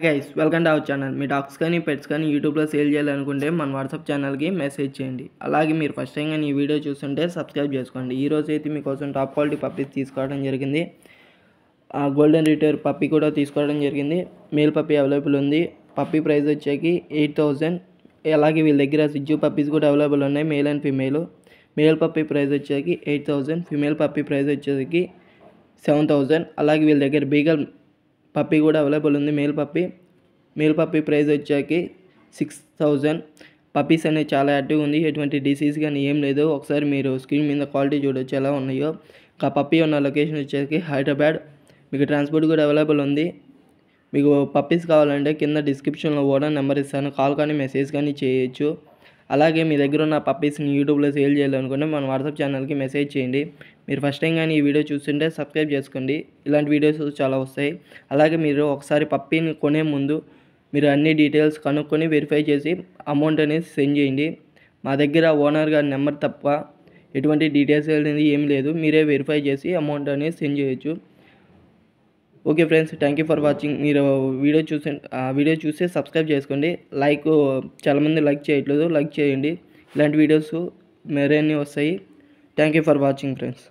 Guys welcome to our channel. Me dogs కానీ pets కానీ యూట్యూబ్లో సేల్ చేయాలనుకుంటే మన వాట్సాప్ ఛానల్కి మెసేజ్ చేయండి. అలాగే మీరు ఫస్ట్ టైం కానీ ఈ వీడియో చూస్తుంటే సబ్స్క్రైబ్ చేసుకోండి. ఈరోజు అయితే మీకోసం టాప్ క్వాలిటీ పప్పీస్ తీసుకోవడం జరిగింది. గోల్డెన్ రిట్రీవర్ పప్పీ కూడా తీసుకోవడం జరిగింది. మేల్ పప్పీ అవైలబుల్ ఉంది. పప్పీ ప్రైస్ వచ్చేకి 8,000. అలాగే వీళ్ళ దగ్గర సిజ్జు పప్పీస్ కూడా అవైలబుల్ ఉన్నాయి, male and female. Male puppy price వచ్చేకి 8,000, ఫీమేల్ పప్పీ ప్రైస్ వచ్చేసి 7,000. అలాగే వీళ్ళ దగ్గర బీగల్ పప్పీ కూడా అవైలబుల్ ఉంది, మేల్ పప్పీ ప్రైస్ వచ్చాకి 6,000. పప్పీస్ అనేది చాలా యాక్టివ్గా ఉంది, ఎటువంటి డిసీజ్ కానీ ఏం లేదు. ఒకసారి మీరు స్క్రీన్ మీద క్వాలిటీ చూడొచ్చు ఎలా ఉన్నాయో. ఆ పప్పీ ఉన్న లొకేషన్ వచ్చేసి హైదరాబాద్. మీకు ట్రాన్స్పోర్ట్ కూడా అవైలబుల్ ఉంది. మీకు పప్పీస్ కావాలంటే కింద డిస్క్రిప్షన్లో ఓనర్ నెంబర్ ఇస్తాను, కాల్ కానీ మెసేజ్ కానీ చేయొచ్చు. అలాగే మీ దగ్గర ఉన్న పప్పీస్ని యూట్యూబ్లో సేల్ చేయాలనుకుంటే మన వాట్సాప్ ఛానల్కి మెసేజ్ చేయండి. మీరు ఫస్ట్ టైం కానీ ఈ వీడియో చూస్తుంటే సబ్స్క్రైబ్ చేసుకోండి, ఇలాంటి వీడియోస్ చాలా వస్తాయి. అలాగే మీరు ఒకసారి పప్పీని కొనే ముందు మీరు అన్ని డీటెయిల్స్ కనుక్కొని వెరిఫై చేసి అమౌంట్ అనేది సెండ్ చేయండి. మా దగ్గర ఓనర్ గారి నెంబర్ తప్ప ఎటువంటి డీటెయిల్స్ అనేది ఏమి లేదు, మీరే వెరిఫై చేసి అమౌంట్ అనేది సెండ్ చేయొచ్చు. Okay friends, thank you for watching. మీరు వీడియో చూస్తే సబ్స్క్రైబ్ చేసుకోండి. చాలామంది లైక్ చేయట్లేదు, లైక్ చేయండి. ఇలాంటి వీడియోస్ మరిన్ని వస్తాయి. Thank you for watching friends.